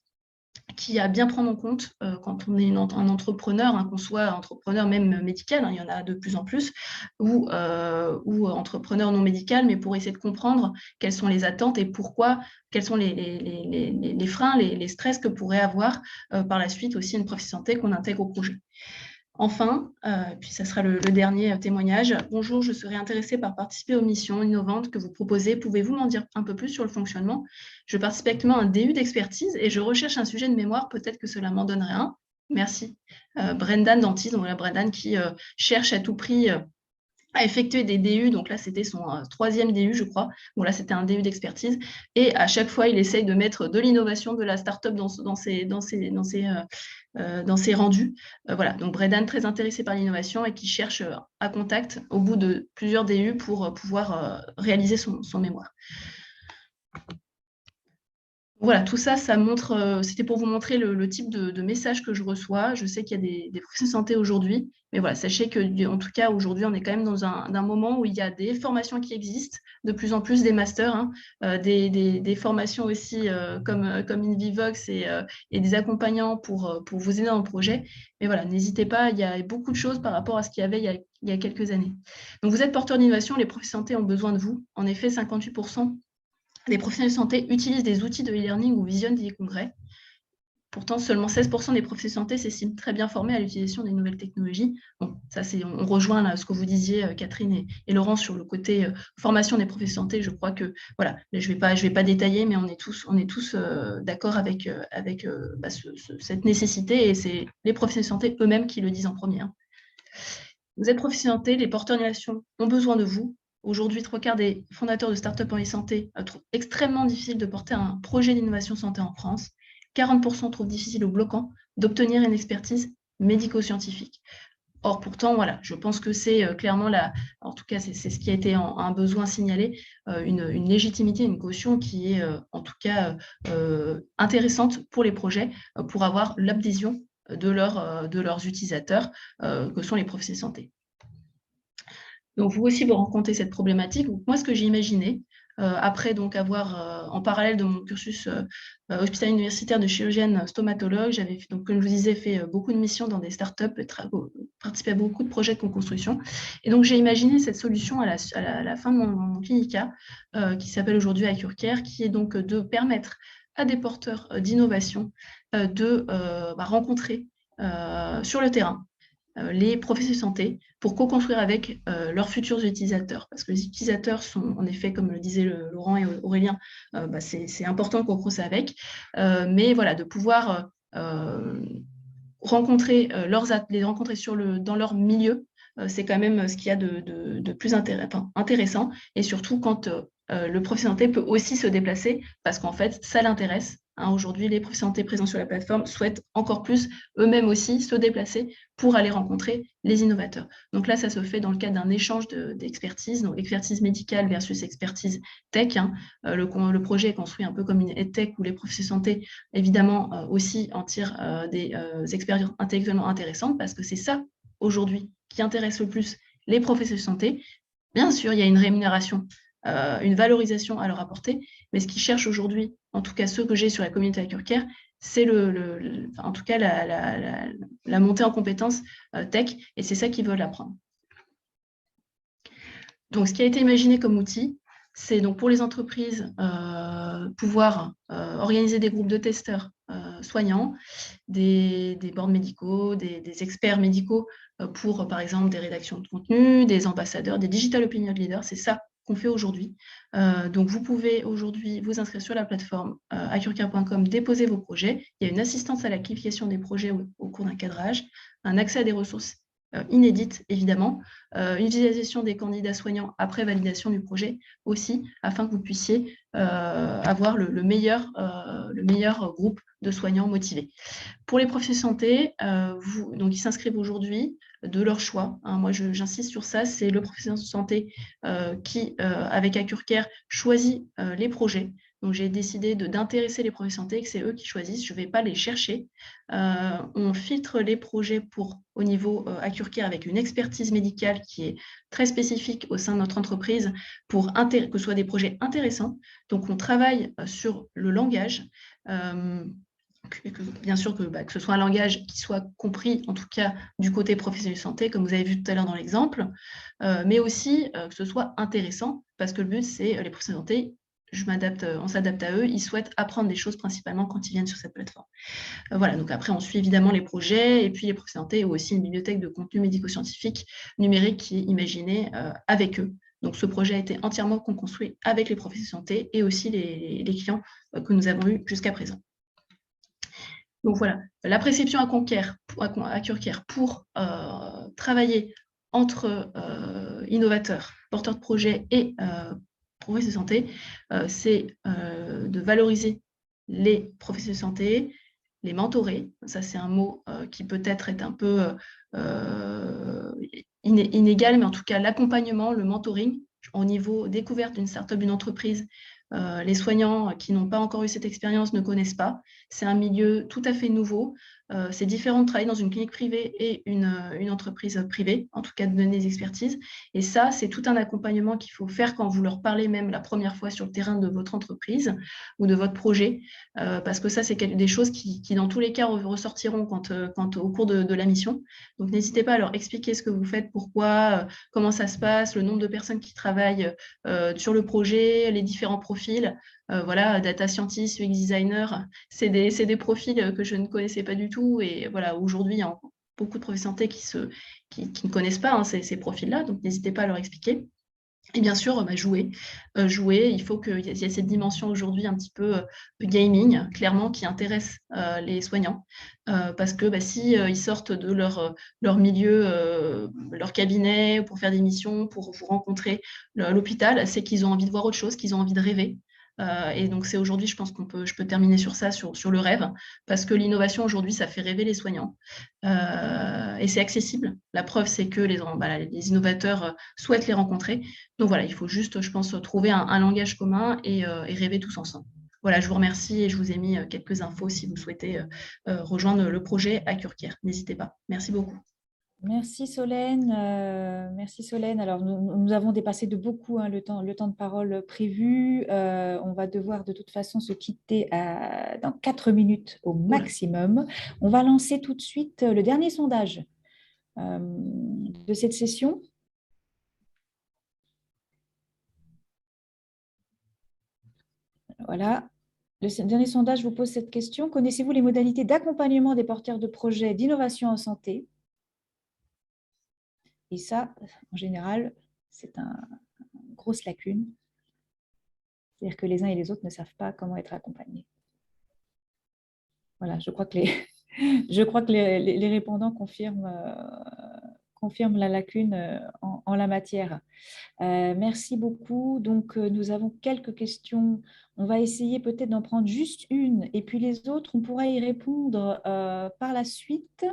qui a bien prendre en compte quand on est un entrepreneur, qu'on soit entrepreneur même médical, il y en a de plus en plus, ou entrepreneur non médical, mais pour essayer de comprendre quelles sont les attentes et quels sont les freins, les stress que pourrait avoir par la suite aussi une prof santé qu'on intègre au projet. Enfin, puis ça sera le dernier témoignage. Bonjour, je serais intéressée par participer aux missions innovantes que vous proposez. Pouvez-vous m'en dire un peu plus sur le fonctionnement? Je participe actuellement à un DU d'expertise et je recherche un sujet de mémoire. Peut-être que cela m'en donnerait un. Merci. Brendan Dantis, donc Brendan qui cherche à tout prix à effectuer des DU, donc là c'était son 3e DU je crois, bon là c'était un DU d'expertise, et à chaque fois il essaye de mettre de l'innovation de la start-up dans ses rendus. Voilà, donc Brendan très intéressé par l'innovation et qui cherche à contact au bout de plusieurs DU pour pouvoir réaliser son mémoire. Voilà, tout ça, ça montre, c'était pour vous montrer le type de message que je reçois. Je sais qu'il y a des professionnels de santé aujourd'hui, mais voilà, sachez qu'en tout cas, aujourd'hui, on est quand même dans un moment où il y a des formations qui existent, de plus en plus des masters, des formations aussi comme InVivox et des accompagnants pour vous aider dans le projet. Mais voilà, n'hésitez pas, il y a beaucoup de choses par rapport à ce qu'il y avait il y a quelques années. Donc, vous êtes porteur d'innovation, les professionnels de santé ont besoin de vous. En effet, 58% des professionnels de santé utilisent des outils de e-learning ou visionnent des congrès. Pourtant, seulement 16% des professionnels de santé s'estiment très bien formés à l'utilisation des nouvelles technologies. Bon, ça, on rejoint là, ce que vous disiez, Catherine et Laurent, sur le côté formation des professionnels de santé. Je crois que, voilà, je vais pas détailler, mais on est tous d'accord avec cette nécessité, et c'est les professionnels de santé eux-mêmes qui le disent en premier. Hein. Vous êtes professionnels de santé, les porteurs d'innovation ont besoin de vous. Aujourd'hui, 3/4 des fondateurs de start-up en e-santé trouvent extrêmement difficile de porter un projet d'innovation santé en France. 40% trouvent difficile ou bloquant d'obtenir une expertise médico-scientifique. Or, pourtant, voilà, je pense que c'est clairement, en tout cas, c'est ce qui a été un besoin signalé, une légitimité, une caution qui est en tout cas intéressante pour les projets, pour avoir l'adhésion de leurs utilisateurs, que sont les professionnels de santé. Donc, vous aussi, vous rencontrez cette problématique. Donc, moi, ce que j'ai imaginé, après donc avoir, en parallèle de mon cursus hospitalier universitaire de chirurgienne stomatologue, j'avais, donc, comme je vous disais, fait beaucoup de missions dans des startups, participé à beaucoup de projets de co-construction. Et donc, j'ai imaginé cette solution à la fin de mon clinica, qui s'appelle aujourd'hui iCureCare, qui est donc de permettre à des porteurs d'innovation de rencontrer sur le terrain les professionnels de santé pour co-construire avec leurs futurs utilisateurs. Parce que les utilisateurs sont, en effet, comme le disaient Laurent et Aurélien, c'est important qu'on construise avec, mais voilà, de pouvoir rencontrer les rencontrer dans leur milieu, c'est quand même ce qu'il y a de plus intéressant, et surtout quand le professionnel de santé peut aussi se déplacer, parce qu'en fait, ça l'intéresse. Aujourd'hui, les professionnels de santé présents sur la plateforme souhaitent encore plus eux-mêmes aussi se déplacer pour aller rencontrer les innovateurs. Donc là, ça se fait dans le cadre d'un échange d'expertise, donc expertise médicale versus expertise tech. Le projet est construit un peu comme une EdTech où les professionnels de santé, évidemment, aussi en tirent des expériences intellectuellement intéressantes, parce que c'est ça, aujourd'hui, qui intéresse le plus les professionnels de santé. Bien sûr, il y a une rémunération, une valorisation à leur apporter, mais ce qu'ils cherchent aujourd'hui, en tout cas ceux que j'ai sur la communauté iCureCare, c'est en tout cas la montée en compétences tech, et c'est ça qu'ils veulent apprendre. Donc, ce qui a été imaginé comme outil, c'est donc pour les entreprises pouvoir organiser des groupes de testeurs soignants, des boards médicaux, des experts médicaux pour, par exemple, des rédactions de contenu, des ambassadeurs, des digital opinion leaders. C'est ça qu'on fait aujourd'hui. Donc, vous pouvez aujourd'hui vous inscrire sur la plateforme iCureCare.com, déposer vos projets. Il y a une assistance à la qualification des projets au cours d'un cadrage, un accès à des ressources inédites, évidemment, une visualisation des candidats soignants après validation du projet aussi, afin que vous puissiez avoir le meilleur groupe de soignants motivés. Pour les professionnels de santé, donc ils s'inscrivent aujourd'hui de leur choix. Moi, j'insiste sur ça, c'est le professionnel de santé qui, avec iCureCare, choisit les projets. Donc, j'ai décidé d'intéresser les professionnels de santé, que c'est eux qui choisissent. Je ne vais pas les chercher. On filtre les projets au niveau iCureCare avec une expertise médicale qui est très spécifique au sein de notre entreprise pour que ce soit des projets intéressants. Donc, on travaille sur le langage. Bien sûr que ce soit un langage qui soit compris, en tout cas du côté professionnel de santé, comme vous avez vu tout à l'heure dans l'exemple, mais aussi que ce soit intéressant, parce que le but, c'est les professionnels de santé, on s'adapte à eux, ils souhaitent apprendre des choses principalement quand ils viennent sur cette plateforme. Voilà, donc après, on suit évidemment les projets, et puis les professionnels de santé ont aussi une bibliothèque de contenu médico-scientifique numérique qui est imaginée avec eux. Donc, ce projet a été entièrement co-construit avec les professionnels de santé et aussi les clients que nous avons eus jusqu'à présent. Donc voilà, la préception à iCureCare pour travailler entre innovateurs, porteurs de projets et professionnels de santé, c'est de valoriser les professionnels de santé, les mentorer. Ça, c'est un mot qui peut-être est un peu inégal, mais en tout cas, l'accompagnement, le mentoring au niveau découverte d'une start-up, d'une entreprise. Les soignants qui n'ont pas encore eu cette expérience ne connaissent pas. C'est un milieu tout à fait nouveau. c'est différent de travailler dans une clinique privée et une entreprise privée, en tout cas de donner des expertises. Et ça, c'est tout un accompagnement qu'il faut faire quand vous leur parlez même la première fois sur le terrain de votre entreprise ou de votre projet, parce que ça, c'est des choses qui, dans tous les cas, ressortiront quand au cours de la mission. Donc, n'hésitez pas à leur expliquer ce que vous faites, pourquoi, comment ça se passe, le nombre de personnes qui travaillent sur le projet, les différents profils. Voilà, data scientist, UX designer, c'est des profils que je ne connaissais pas du tout. Et voilà, aujourd'hui, il y a beaucoup de professionnels de santé qui ne connaissent pas ces profils-là. Donc, n'hésitez pas à leur expliquer. Et bien sûr, jouer. Jouer, il faut qu'il y ait cette dimension aujourd'hui un petit peu gaming, clairement, qui intéresse les soignants. Parce que si ils sortent de leur milieu, leur cabinet, pour faire des missions, pour vous rencontrer l'hôpital, c'est qu'ils ont envie de voir autre chose, qu'ils ont envie de rêver. Et donc, c'est aujourd'hui, je pense je peux terminer sur ça, sur le rêve, parce que l'innovation aujourd'hui, ça fait rêver les soignants. Et c'est accessible. La preuve, c'est que les innovateurs souhaitent les rencontrer. Donc voilà, il faut juste, je pense, trouver un langage commun et rêver tous ensemble. Voilà, je vous remercie et je vous ai mis quelques infos si vous souhaitez rejoindre le projet à Curcare. N'hésitez pas. Merci beaucoup. Merci Solène. Merci Solène. Alors, nous avons dépassé de beaucoup le temps de parole prévu. On va devoir de toute façon se quitter dans 4 minutes au maximum. On va lancer tout de suite le dernier sondage de cette session. Voilà. Le dernier sondage vous pose cette question. Connaissez-vous les modalités d'accompagnement des porteurs de projets d'innovation en santé ? Et ça, en général, c'est une grosse lacune. C'est-à-dire que les uns et les autres ne savent pas comment être accompagnés. Voilà, je crois que les répondants confirment la lacune en la matière. Merci beaucoup. Donc, nous avons quelques questions. On va essayer peut-être d'en prendre juste une, et puis les autres, on pourra y répondre par la suite.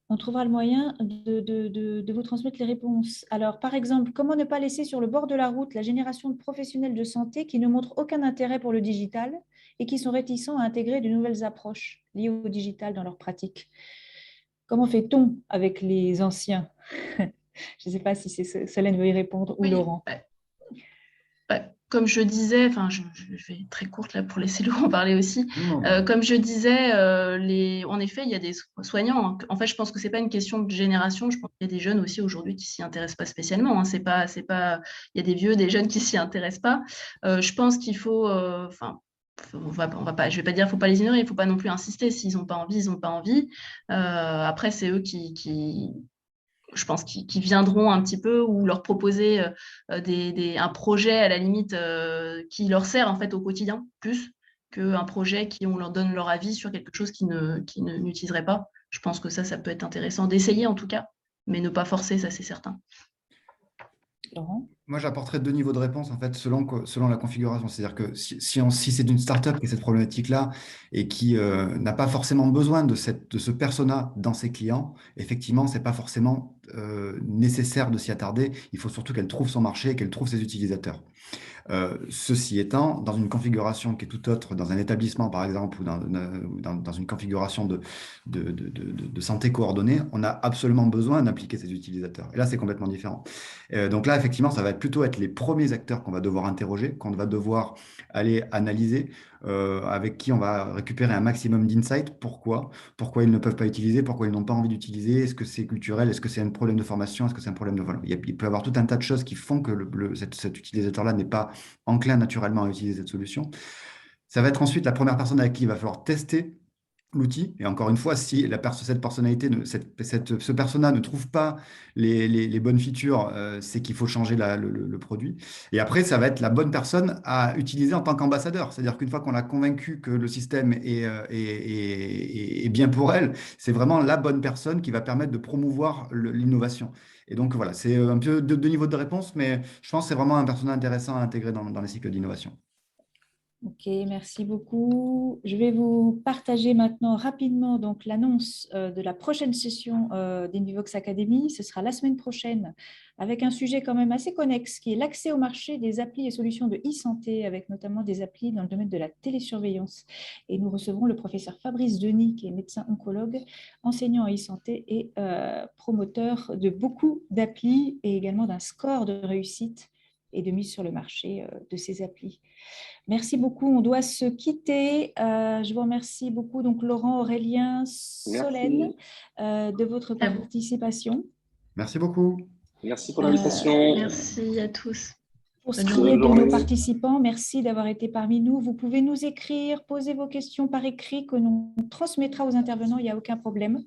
On trouvera le moyen de vous transmettre les réponses. Alors, par exemple, comment ne pas laisser sur le bord de la route la génération de professionnels de santé qui ne montrent aucun intérêt pour le digital et qui sont réticents à intégrer de nouvelles approches liées au digital dans leur pratique? Comment fait-on avec les anciens? Je ne sais pas si c'est Solène veut y répondre ou Oui, Laurent. Comme je disais, je vais être très courte là pour laisser Laurent parler aussi. Comme je disais, en effet, il y a des soignants. En fait, je pense que c'est pas une question de génération. Je pense qu'il y a des jeunes aussi aujourd'hui qui s'y intéressent pas spécialement. C'est pas. Il y a des vieux, des jeunes qui s'y intéressent pas. Je pense qu'il faut. On va pas. Je vais pas dire, faut pas les ignorer. Il faut pas non plus insister. S'ils n'ont pas envie, ils n'ont pas envie. Après, c'est eux qui je pense qu'ils viendront un petit peu ou leur proposer un projet à la limite qui leur sert en fait au quotidien plus qu'un projet qui on leur donne leur avis sur quelque chose qu'ils n'utiliseraient pas. Je pense que ça peut être intéressant d'essayer en tout cas, mais ne pas forcer, ça c'est certain. Laurent ? Moi, j'apporterais 2 niveaux de réponse en fait, selon la configuration. C'est-à-dire que si c'est une startup qui a cette problématique-là et qui n'a pas forcément besoin de ce persona dans ses clients, effectivement, ce n'est pas forcément nécessaire de s'y attarder. Il faut surtout qu'elle trouve son marché et qu'elle trouve ses utilisateurs. Ceci étant, dans une configuration qui est tout autre, dans un établissement par exemple, ou dans une configuration de santé coordonnée, on a absolument besoin d'impliquer ces utilisateurs. Et là, c'est complètement différent. Donc là, effectivement, ça va plutôt être les premiers acteurs qu'on va devoir interroger, qu'on va devoir aller analyser, avec qui on va récupérer un maximum d'insights. Pourquoi ils ne peuvent pas utiliser, pourquoi ils n'ont pas envie d'utiliser, est-ce que c'est culturel, est-ce que c'est un problème de formation, est-ce que c'est un problème de... Voilà. Il peut y avoir tout un tas de choses qui font que cet utilisateur-là n'est pas enclin naturellement à utiliser cette solution. Ça va être ensuite la première personne avec qui il va falloir tester l'outil. Et encore une fois, si cette personnalité, ce persona ne trouve pas les bonnes features, c'est qu'il faut changer le produit. Et après, ça va être la bonne personne à utiliser en tant qu'ambassadeur. C'est-à-dire qu'une fois qu'on a convaincu que le système est bien pour elle, c'est vraiment la bonne personne qui va permettre de promouvoir l'innovation. Et donc voilà, c'est un peu deux niveaux de réponse, mais je pense que c'est vraiment un persona intéressant à intégrer dans les cycles d'innovation. Ok, merci beaucoup. Je vais vous partager maintenant rapidement l'annonce de la prochaine session d'Invivox Academy. Ce sera la semaine prochaine avec un sujet quand même assez connexe, qui est l'accès au marché des applis et solutions de e-santé, avec notamment des applis dans le domaine de la télésurveillance. Et nous recevrons le professeur Fabrice Denis, qui est médecin oncologue, enseignant en e-santé et promoteur de beaucoup d'applis et également d'un score de réussite et de mise sur le marché de ces applis. Merci beaucoup. On doit se quitter. Je vous remercie beaucoup, donc Laurent, Aurélien, Solène, de votre participation. Merci beaucoup. Merci pour l'invitation. Merci à tous. Pour ce qui est de nos participants, merci d'avoir été parmi nous. Vous pouvez nous écrire, poser vos questions par écrit que l'on transmettra aux intervenants, il n'y a aucun problème.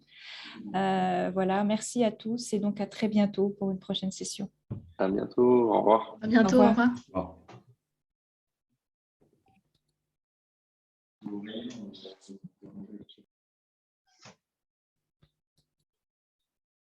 Voilà, merci à tous et donc à très bientôt pour une prochaine session. À bientôt, au revoir. À bientôt, au revoir. Au revoir.